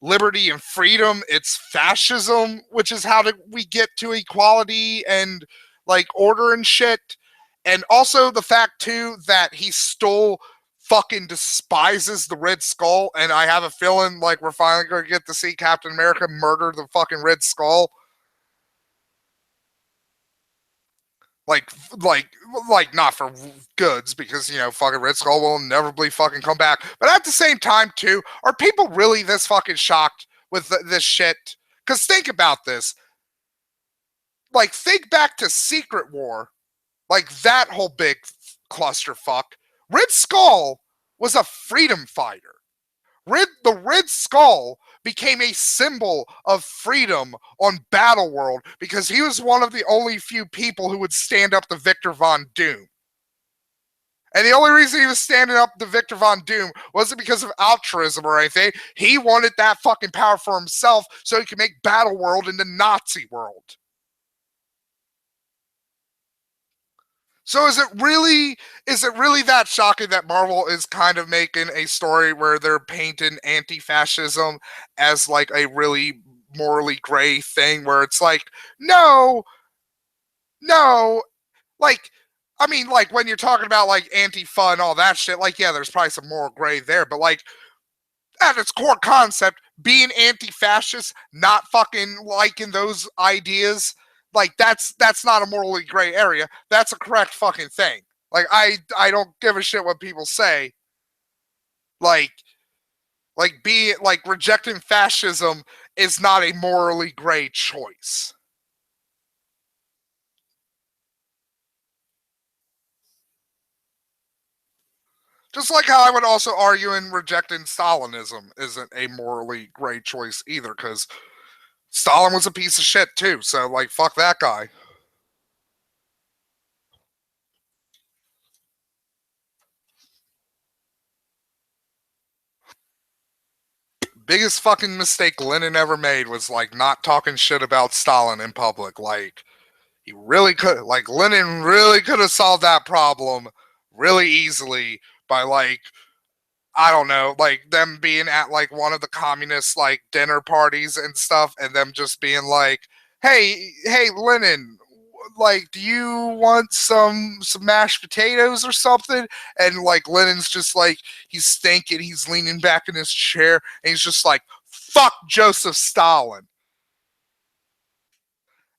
Speaker 1: liberty and freedom, it's fascism, which is how we get to equality and like order and shit. And also the fact too that he still fucking despises the Red Skull, and I have a feeling like we're finally going to get to see Captain America murder the fucking Red Skull. Like, like, like, not for goods, because you know, fucking Red Skull will inevitably fucking come back. But at the same time, too, are people really this fucking shocked with this shit? Because think about this. Like, think back to Secret War, like that whole big clusterfuck. Red Skull was a freedom fighter. The Red Skull became a symbol of freedom on Battleworld because he was one of the only few people who would stand up to Victor Von Doom. And the only reason he was standing up to Victor Von Doom wasn't because of altruism or anything. He wanted that fucking power for himself so he could make Battleworld into Nazi world. So is it really that shocking that Marvel is kind of making a story where they're painting anti-fascism as like a really morally gray thing where it's like, no, like, I mean, like when you're talking about like Antifa and all that shit, like, yeah, there's probably some moral gray there, but like at its core concept, being anti-fascist, not fucking liking those ideas, like that's not a morally gray area. That's a correct fucking thing. Like I don't give a shit what people say. Like be like rejecting fascism is not a morally gray choice. Just like how I would also argue in rejecting Stalinism isn't a morally gray choice either, because Stalin was a piece of shit too. So like, fuck that guy. Biggest fucking mistake Lenin ever made was like not talking shit about Stalin in public. Like he really could, like Lenin really could have solved that problem really easily by like, I don't know, like them being at like one of the communist like dinner parties and stuff, and them just being like, "Hey, Lenin, like, do you want some mashed potatoes or something? And like Lennon's just like, he's thinking, he's leaning back in his chair, and he's just like, fuck Joseph Stalin.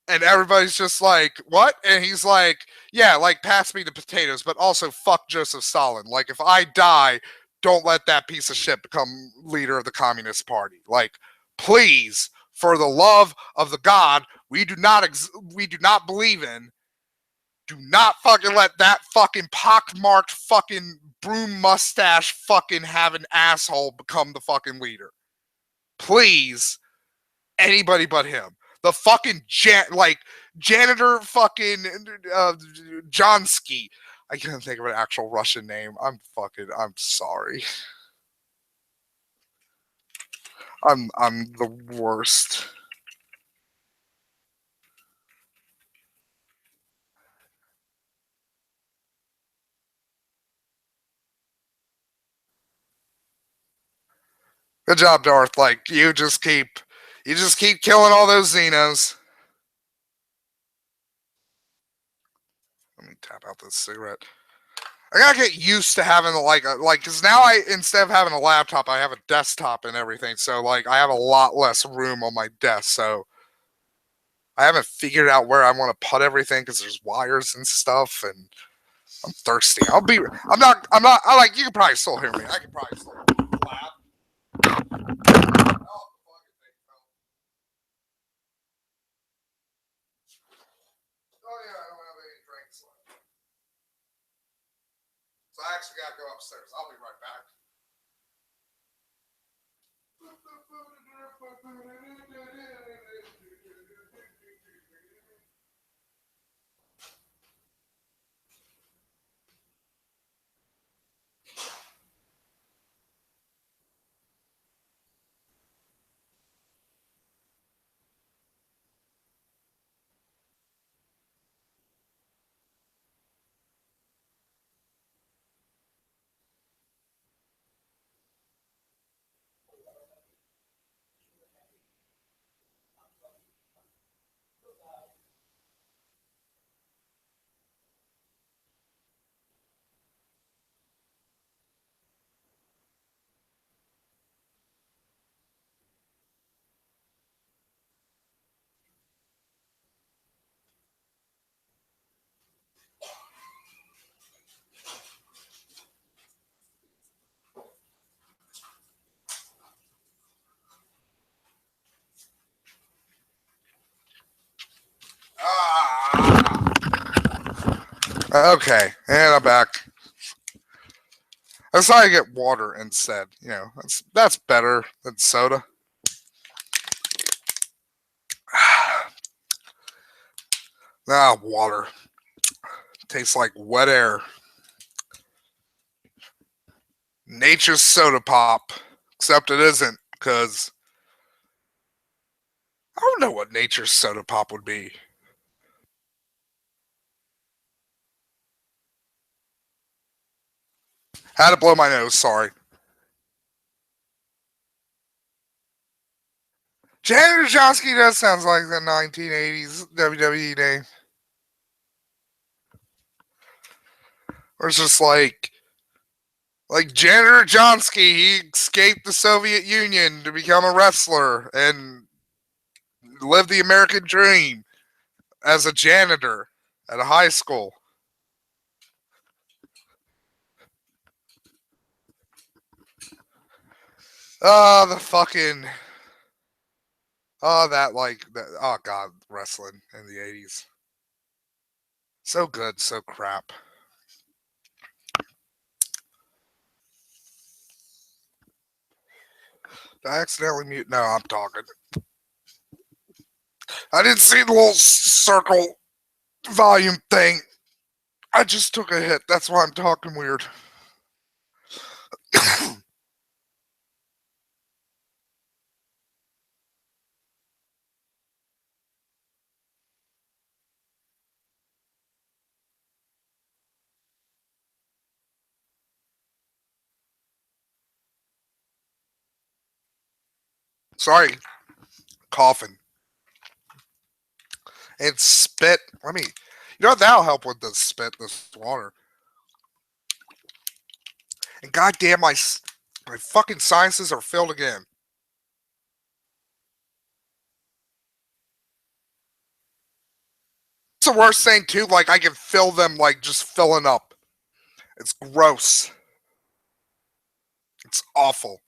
Speaker 1: And everybody's just like, what? And he's like, yeah, like, pass me the potatoes, but also fuck Joseph Stalin. Like, if I die, don't let that piece of shit become leader of the Communist Party. Like, please, for the love of the God we do not believe in, do not fucking let that fucking pockmarked fucking broom mustache fucking having asshole become the fucking leader. Please, anybody but him. The fucking janitor fucking Johnsky. I can't think of an actual Russian name. I'm sorry. I'm the worst. Good job, Darth. Like, you just keep killing all those Xenos. Let me tap out this cigarette. I gotta get used to having because now instead of having a laptop, I have a desktop and everything. So like, I have a lot less room on my desk. So I haven't figured out where I want to put everything because there's wires and stuff, and I'm thirsty. I'm not. I like. You can probably still hear me. I can probably still laugh. Oh, yeah, I don't have any drinks left. So I actually got to go upstairs. I'll be right back. Okay, and I'm back. I decided to get water instead. You know, that's better than soda. Water tastes like wet air. Nature's soda pop, except it isn't, because I don't know what nature's soda pop would be. Had to blow my nose. Sorry. Janitor Johnsky does sounds like the 1980s WWE name. Or it's just like Janitor Johnsky, he escaped the Soviet Union to become a wrestler and live the American dream as a janitor at a high school. Oh, the fucking oh god, wrestling in the 80s. So good, so crap. Did I accidentally mute? No, I'm talking. I didn't see the little circle volume thing. I just took a hit. That's why I'm talking weird. Sorry, coughing. And spit. You know what? That'll help with the spit, this water. And goddamn, my fucking sinuses are filled again. It's the worst thing too. Like I can feel them like just filling up. It's gross. It's awful.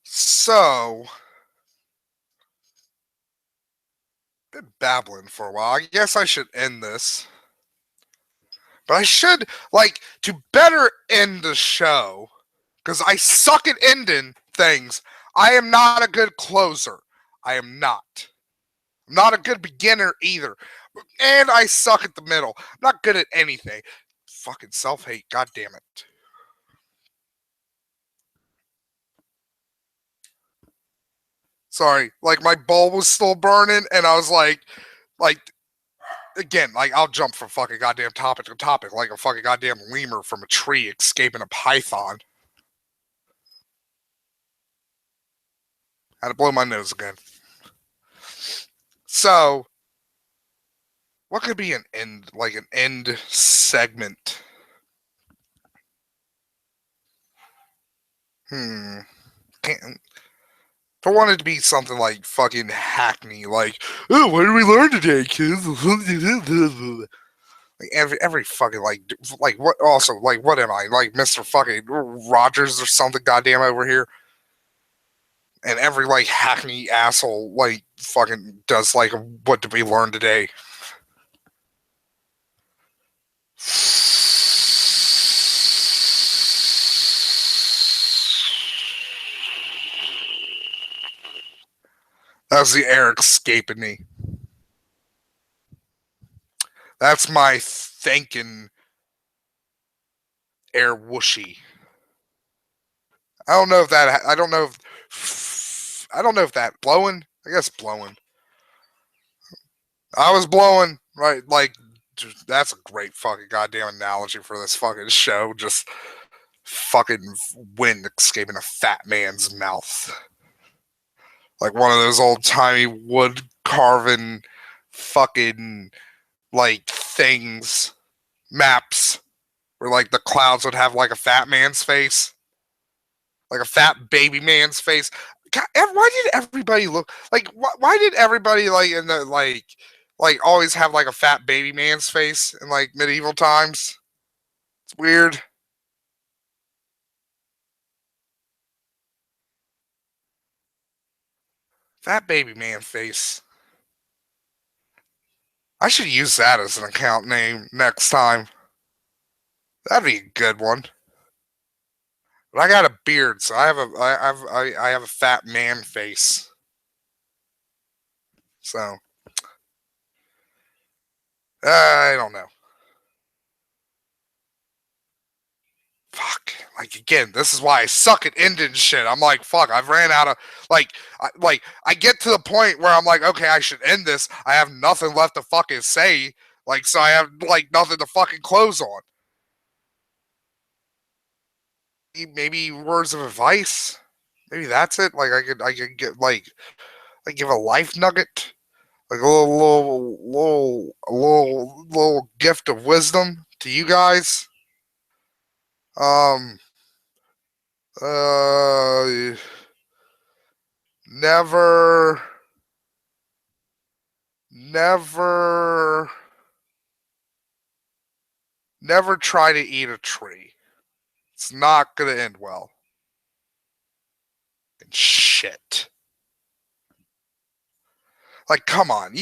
Speaker 1: So, been babbling for a while. I guess I should end this. But I should, like, to better end the show, because I suck at ending things. I am not a good closer. I am not. I'm not a good beginner either. And I suck at the middle. I'm not good at anything. Fucking self hate. God damn it. Sorry. Like, my bowl was still burning, and I was like, again, like, I'll jump from fucking goddamn topic to topic like a fucking goddamn lemur from a tree escaping a python. I had to blow my nose again. So, what could be an end segment? Hmm. Can't, if I wanted to be something like fucking hackney, like, oh, what did we learn today, kids? Like every fucking like what? Also, like, what am I, like Mr. Fucking Rogers or something? Goddamn over here, and every like hackney asshole like fucking does like what did we learn today? That was the air escaping me. That's my thinking air whooshy. I don't know if that. I don't know if. I don't know if that blowing. I guess blowing. I was blowing right. Like that's a great fucking goddamn analogy for this fucking show. Just fucking wind escaping a fat man's mouth, like one of those old timey wood carving fucking like things maps where like the clouds would have like a fat man's face, like a fat baby man's face. God, why did everybody look like? Why did everybody like in the like always have like a fat baby man's face in like medieval times? It's weird. Fat baby man face. I should use that as an account name next time. That'd be a good one. But I got a beard, so I have a fat man face. So I don't know. Fuck. Like again, this is why I suck at ending shit. I'm like, fuck. I've ran out of I get to the point where I'm like, okay, I should end this. I have nothing left to fucking say. Like, so I have like nothing to fucking close on. Maybe words of advice. Maybe that's it. Like I could get like give a life nugget, like a little gift of wisdom to you guys. Um, uh, never, never, never try to eat a tree. It's not gonna end well. And shit. Like, come on,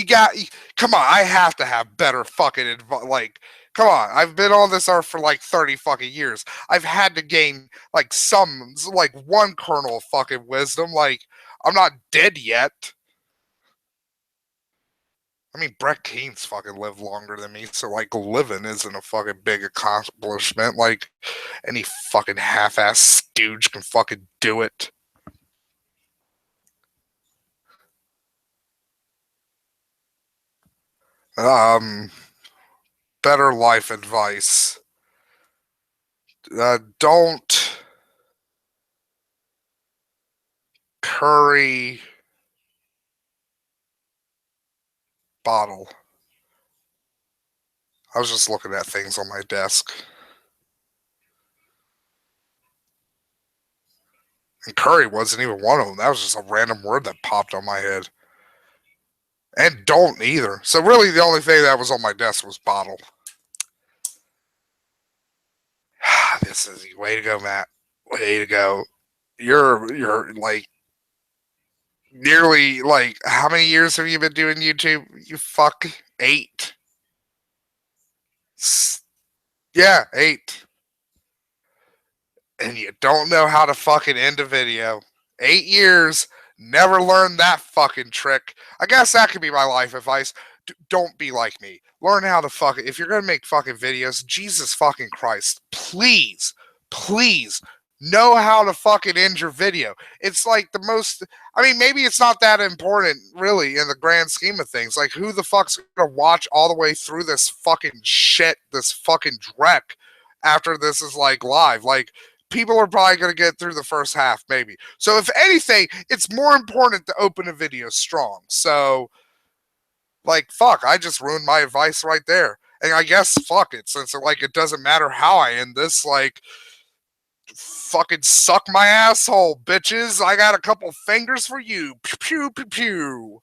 Speaker 1: come on. I have to have better fucking advice. Like, come on. I've been on this earth for like 30 fucking years. I've had to gain like like one kernel of fucking wisdom. Like, I'm not dead yet. I mean, Brett Keen's fucking lived longer than me, so like living isn't a fucking big accomplishment. Like, any fucking half-ass stooge can fucking do it. Um, better life advice. Don't curry bottle. I was just looking at things on my desk. And curry wasn't even one of them. That was just a random word that popped on my head. And don't either. So really the only thing that was on my desk was bottle. This is way to go, Matt. Way to go. You're like nearly like how many years have you been doing YouTube? You fuck 8. Yeah, 8. And you don't know how to fucking end a video. 8 years, never learned that fucking trick. I guess that could be my life advice. Don't be like me. Learn how to fucking, if you're gonna make fucking videos, Jesus fucking Christ, please, please know how to fucking end your video. It's like the most, I mean, maybe it's not that important really in the grand scheme of things. Like, who the fuck's gonna watch all the way through this fucking shit, this fucking dreck after this is like live? Like, people are probably going to get through the first half, maybe. So if anything, it's more important to open a video strong. So, like, fuck, I just ruined my advice right there. And I guess fuck it, since like it doesn't matter how I end this. Like, fucking suck my asshole, bitches. I got a couple fingers for you. Pew pew pew pew.